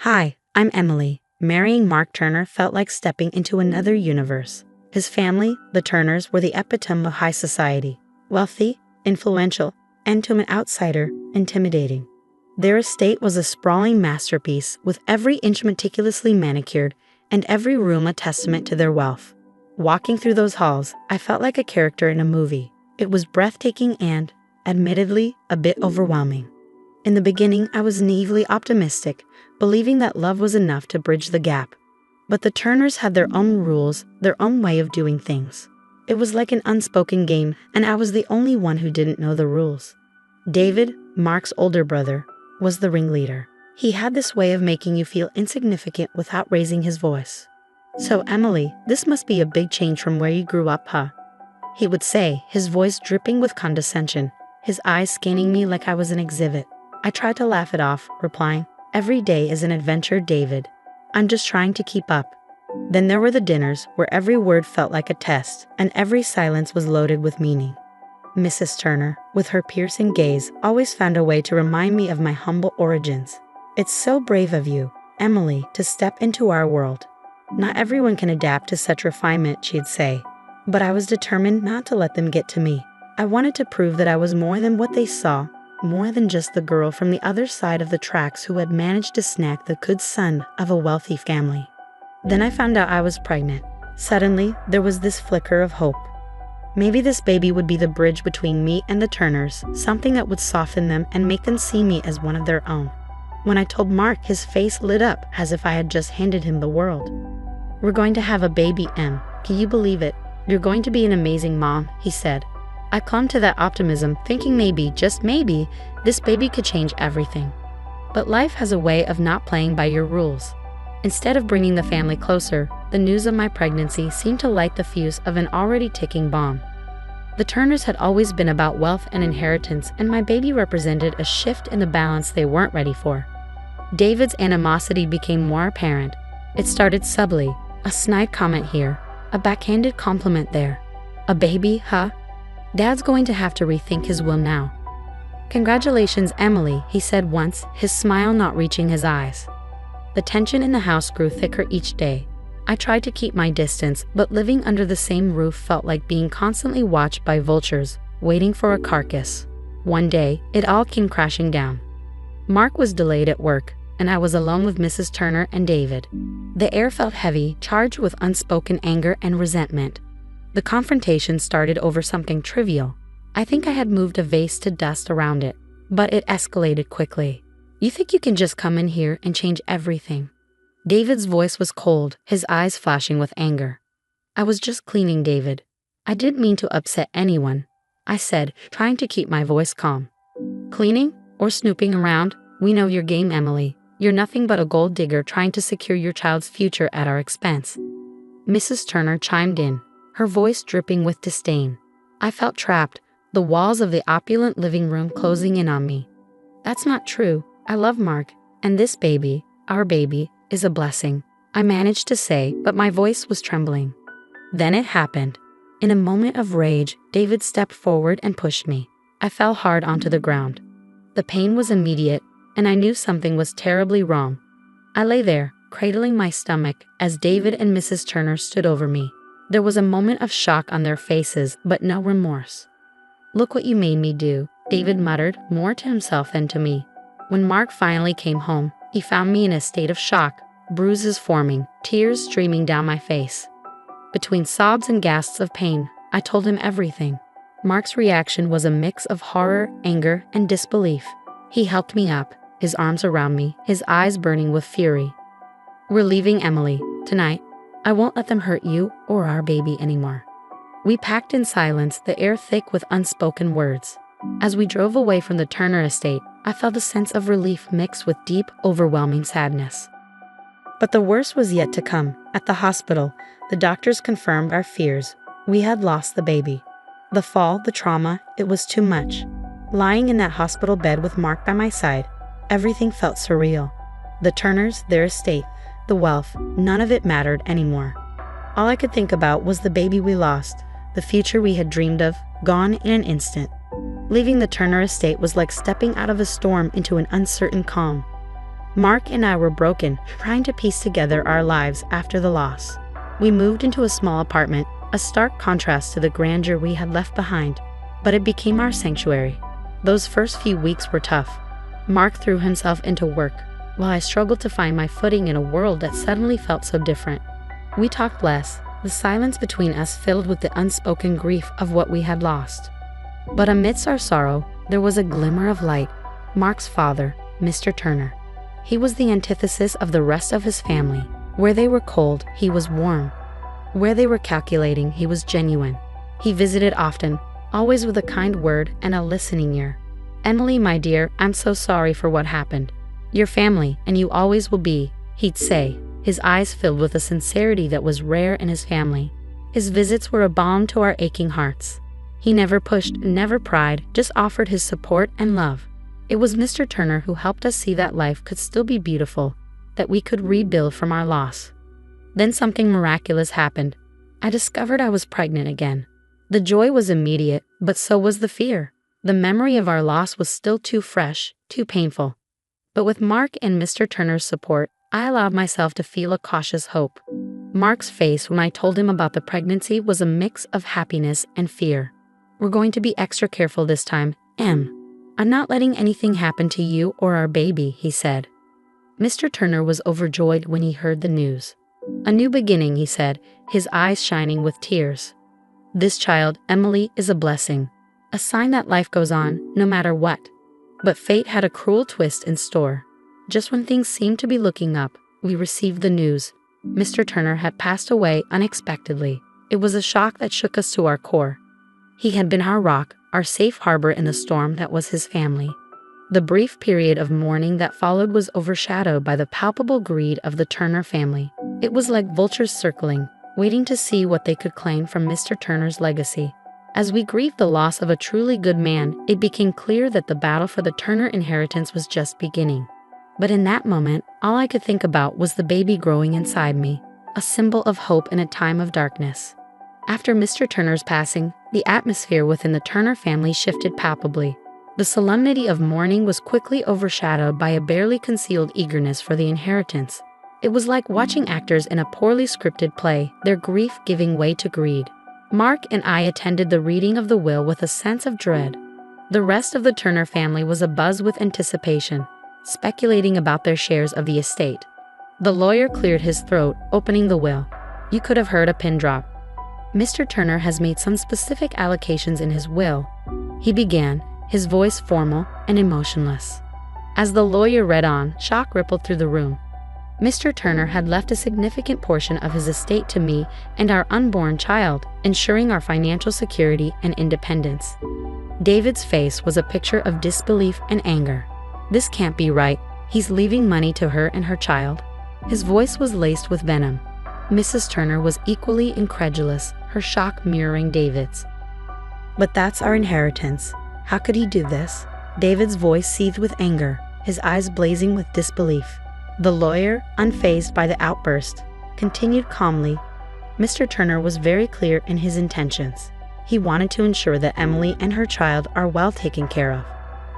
Hi, I'm Emily. Marrying Mark Turner felt like stepping into another universe. His family, the Turners, were the epitome of high society. Wealthy, influential, and to an outsider, intimidating. Their estate was a sprawling masterpiece, with every inch meticulously manicured and every room a testament to their wealth. Walking through those halls, I felt like a character in a movie. It was breathtaking and, admittedly, a bit overwhelming. In the beginning, I was naively optimistic, believing that love was enough to bridge the gap. But the Turners had their own rules, their own way of doing things. It was like an unspoken game, and I was the only one who didn't know the rules. David, Mark's older brother, was the ringleader. He had this way of making you feel insignificant without raising his voice. "So, Emily, this must be a big change from where you grew up, huh?" he would say, his voice dripping with condescension, his eyes scanning me like I was an exhibit. I tried to laugh it off, replying, "Every day is an adventure, David. I'm just trying to keep up." Then there were the dinners, where every word felt like a test, and every silence was loaded with meaning. Mrs. Turner, with her piercing gaze, always found a way to remind me of my humble origins. "It's so brave of you, Emily, to step into our world. Not everyone can adapt to such refinement," she'd say. But I was determined not to let them get to me. I wanted to prove that I was more than what they saw, more than just the girl from the other side of the tracks who had managed to snag the good son of a wealthy family. Then I found out I was pregnant. Suddenly, there was this flicker of hope. Maybe this baby would be the bridge between me and the Turners, something that would soften them and make them see me as one of their own. When I told Mark, his face lit up as if I had just handed him the world. "We're going to have a baby, Em. Can you believe it? You're going to be an amazing mom," he said. I clung to that optimism, thinking maybe, just maybe, this baby could change everything. But life has a way of not playing by your rules. Instead of bringing the family closer, the news of my pregnancy seemed to light the fuse of an already ticking bomb. The Turners had always been about wealth and inheritance, and my baby represented a shift in the balance they weren't ready for. David's animosity became more apparent. It started subtly, a snide comment here, a backhanded compliment there. "A baby, huh? Dad's going to have to rethink his will now." "Congratulations, Emily," he said once, his smile not reaching his eyes. The tension in the house grew thicker each day. I tried to keep my distance, but living under the same roof felt like being constantly watched by vultures, waiting for a carcass. One day, it all came crashing down. Mark was delayed at work, and I was alone with Mrs. Turner and David. The air felt heavy, charged with unspoken anger and resentment. The confrontation started over something trivial. I think I had moved a vase to dust around it, but it escalated quickly. "You think you can just come in here and change everything?" David's voice was cold, his eyes flashing with anger. "I was just cleaning, David. I didn't mean to upset anyone," I said, trying to keep my voice calm. "Cleaning? Or snooping around? We know your game, Emily. You're nothing but a gold digger trying to secure your child's future at our expense." Mrs. Turner chimed in, her voice dripping with disdain. I felt trapped, the walls of the opulent living room closing in on me. "That's not true. I love Mark, and this baby, our baby, is a blessing," I managed to say, but my voice was trembling. Then it happened. In a moment of rage, David stepped forward and pushed me. I fell hard onto the ground. The pain was immediate, and I knew something was terribly wrong. I lay there, cradling my stomach, as David and Mrs. Turner stood over me. There was a moment of shock on their faces, but no remorse. "Look what you made me do," David muttered, more to himself than to me. When Mark finally came home, he found me in a state of shock, bruises forming, tears streaming down my face. Between sobs and gasps of pain, I told him everything. Mark's reaction was a mix of horror, anger, and disbelief. He helped me up, his arms around me, his eyes burning with fury. "We're leaving, Emily, tonight. I won't let them hurt you or our baby anymore." We packed in silence, the air thick with unspoken words. As we drove away from the Turner estate, I felt a sense of relief mixed with deep, overwhelming sadness. But the worst was yet to come. At the hospital, the doctors confirmed our fears. We had lost the baby. The fall, the trauma, it was too much. Lying in that hospital bed with Mark by my side, everything felt surreal. The Turners, their estate, the wealth, none of it mattered anymore. All I could think about was the baby we lost, the future we had dreamed of, gone in an instant. Leaving the Turner estate was like stepping out of a storm into an uncertain calm. Mark and I were broken, trying to piece together our lives after the loss. We moved into a small apartment, a stark contrast to the grandeur we had left behind, but it became our sanctuary. Those first few weeks were tough. Mark threw himself into work, while I struggled to find my footing in a world that suddenly felt so different. We talked less, the silence between us filled with the unspoken grief of what we had lost. But amidst our sorrow, there was a glimmer of light. Mark's father, Mr. Turner. He was the antithesis of the rest of his family. Where they were cold, he was warm. Where they were calculating, he was genuine. He visited often, always with a kind word and a listening ear. "Emily, my dear, I'm so sorry for what happened. Your family, and you always will be," he'd say, his eyes filled with a sincerity that was rare in his family. His visits were a balm to our aching hearts. He never pushed, never pried, just offered his support and love. It was Mr. Turner who helped us see that life could still be beautiful, that we could rebuild from our loss. Then something miraculous happened. I discovered I was pregnant again. The joy was immediate, but so was the fear. The memory of our loss was still too fresh, too painful. But with Mark and Mr. Turner's support, I allowed myself to feel a cautious hope. Mark's face when I told him about the pregnancy was a mix of happiness and fear. "We're going to be extra careful this time, Em. I'm not letting anything happen to you or our baby," he said. Mr. Turner was overjoyed when he heard the news. "A new beginning," he said, his eyes shining with tears. "This child, Emily, is a blessing, a sign that life goes on, no matter what." But fate had a cruel twist in store. Just when things seemed to be looking up, we received the news. Mr. Turner had passed away unexpectedly. It was a shock that shook us to our core. He had been our rock, our safe harbor in the storm that was his family. The brief period of mourning that followed was overshadowed by the palpable greed of the Turner family. It was like vultures circling, waiting to see what they could claim from Mr. Turner's legacy. As we grieved the loss of a truly good man, it became clear that the battle for the Turner inheritance was just beginning. But in that moment, all I could think about was the baby growing inside me, a symbol of hope in a time of darkness. After Mr. Turner's passing, the atmosphere within the Turner family shifted palpably. The solemnity of mourning was quickly overshadowed by a barely concealed eagerness for the inheritance. It was like watching actors in a poorly scripted play, their grief giving way to greed. Mark and I attended the reading of the will with a sense of dread. The rest of the Turner family was abuzz with anticipation, speculating about their shares of the estate. The lawyer cleared his throat, opening the will. You could have heard a pin drop. "Mr. Turner has made some specific allocations in his will," he began, his voice formal and emotionless. As the lawyer read on, shock rippled through the room. Mr. Turner had left a significant portion of his estate to me and our unborn child, ensuring our financial security and independence. David's face was a picture of disbelief and anger. "This can't be right. He's leaving money to her and her child." His voice was laced with venom. Mrs. Turner was equally incredulous, her shock mirroring David's. "But that's our inheritance. How could he do this?" David's voice seethed with anger, his eyes blazing with disbelief. The lawyer, unfazed by the outburst, continued calmly. Mr. Turner was very clear in his intentions. He wanted to ensure that Emily and her child are well taken care of.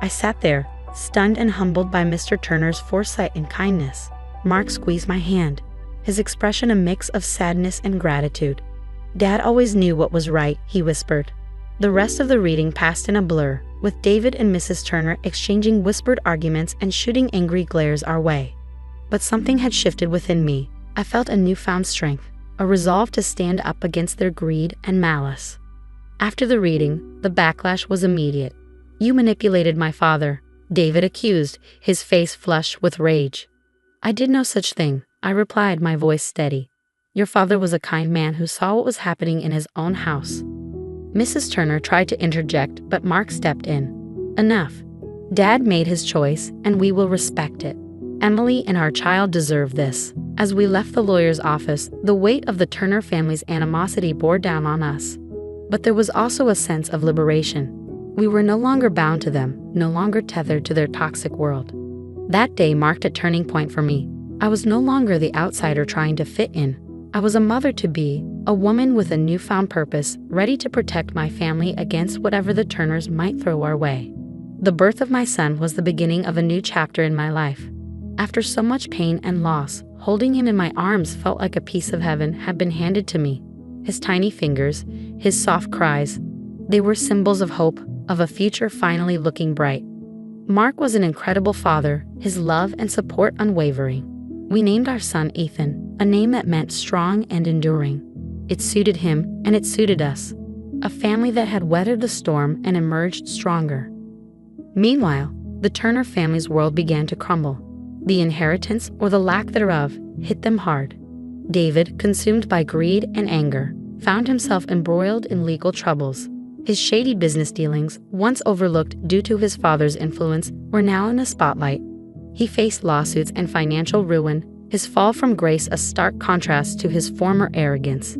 I sat there, stunned and humbled by Mr. Turner's foresight and kindness. Mark squeezed my hand, his expression a mix of sadness and gratitude. "Dad always knew what was right," he whispered. The rest of the reading passed in a blur, with David and Mrs. Turner exchanging whispered arguments and shooting angry glares our way. But something had shifted within me. I felt a newfound strength, a resolve to stand up against their greed and malice. After the reading, the backlash was immediate. "You manipulated my father," David accused, his face flushed with rage. "I did no such thing," I replied, my voice steady. "Your father was a kind man who saw what was happening in his own house." Mrs. Turner tried to interject, but Mark stepped in. "Enough. Dad made his choice, and we will respect it. Emily and our child deserve this." As we left the lawyer's office, the weight of the Turner family's animosity bore down on us. But there was also a sense of liberation. We were no longer bound to them, no longer tethered to their toxic world. That day marked a turning point for me. I was no longer the outsider trying to fit in. I was a mother-to-be, a woman with a newfound purpose, ready to protect my family against whatever the Turners might throw our way. The birth of my son was the beginning of a new chapter in my life. After so much pain and loss, holding him in my arms felt like a piece of heaven had been handed to me. His tiny fingers, his soft cries, they were symbols of hope, of a future finally looking bright. Mark was an incredible father, his love and support unwavering. We named our son Ethan, a name that meant strong and enduring. It suited him, and it suited us. A family that had weathered the storm and emerged stronger. Meanwhile, the Turner family's world began to crumble. The inheritance, or the lack thereof, hit them hard. David, consumed by greed and anger, found himself embroiled in legal troubles. His shady business dealings, once overlooked due to his father's influence, were now in the spotlight. He faced lawsuits and financial ruin, his fall from grace a stark contrast to his former arrogance.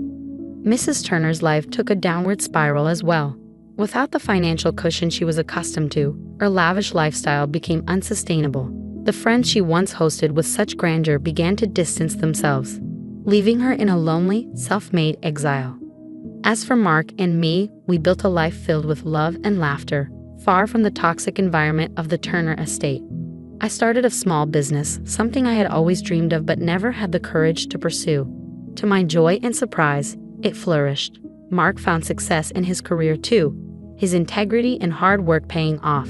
Mrs. Turner's life took a downward spiral as well. Without the financial cushion she was accustomed to, her lavish lifestyle became unsustainable. The friends she once hosted with such grandeur began to distance themselves, leaving her in a lonely, self-made exile. As for Mark and me, we built a life filled with love and laughter, far from the toxic environment of the Turner estate. I started a small business, something I had always dreamed of but never had the courage to pursue. To my joy and surprise, it flourished. Mark found success in his career too, his integrity and hard work paying off.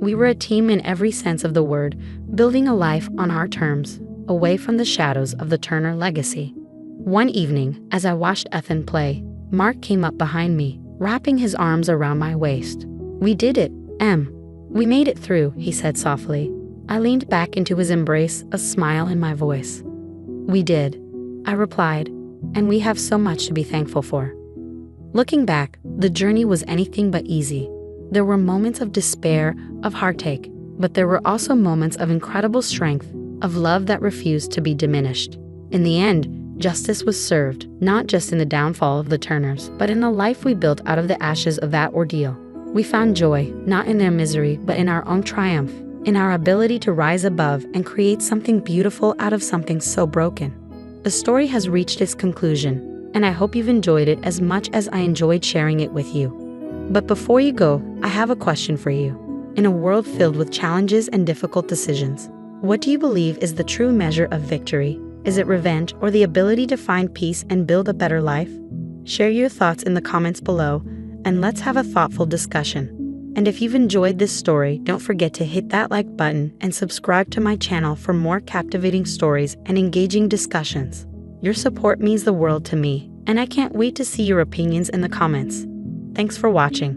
We were a team in every sense of the word, building a life on our terms, away from the shadows of the Turner legacy. One evening, as I watched Ethan play, Mark came up behind me, wrapping his arms around my waist. "We did it, Em. We made it through," he said softly. I leaned back into his embrace, a smile in my voice. "We did," I replied, "and we have so much to be thankful for." Looking back, the journey was anything but easy. There were moments of despair, of heartache, but there were also moments of incredible strength, of love that refused to be diminished. In the end, justice was served, not just in the downfall of the Turners, but in the life we built out of the ashes of that ordeal. We found joy, not in their misery, but in our own triumph, in our ability to rise above and create something beautiful out of something so broken. The story has reached its conclusion, and I hope you've enjoyed it as much as I enjoyed sharing it with you. But before you go, I have a question for you. In a world filled with challenges and difficult decisions, what do you believe is the true measure of victory? Is it revenge or the ability to find peace and build a better life? Share your thoughts in the comments below, and let's have a thoughtful discussion. And if you've enjoyed this story, don't forget to hit that like button and subscribe to my channel for more captivating stories and engaging discussions. Your support means the world to me, and I can't wait to see your opinions in the comments. Thanks for watching.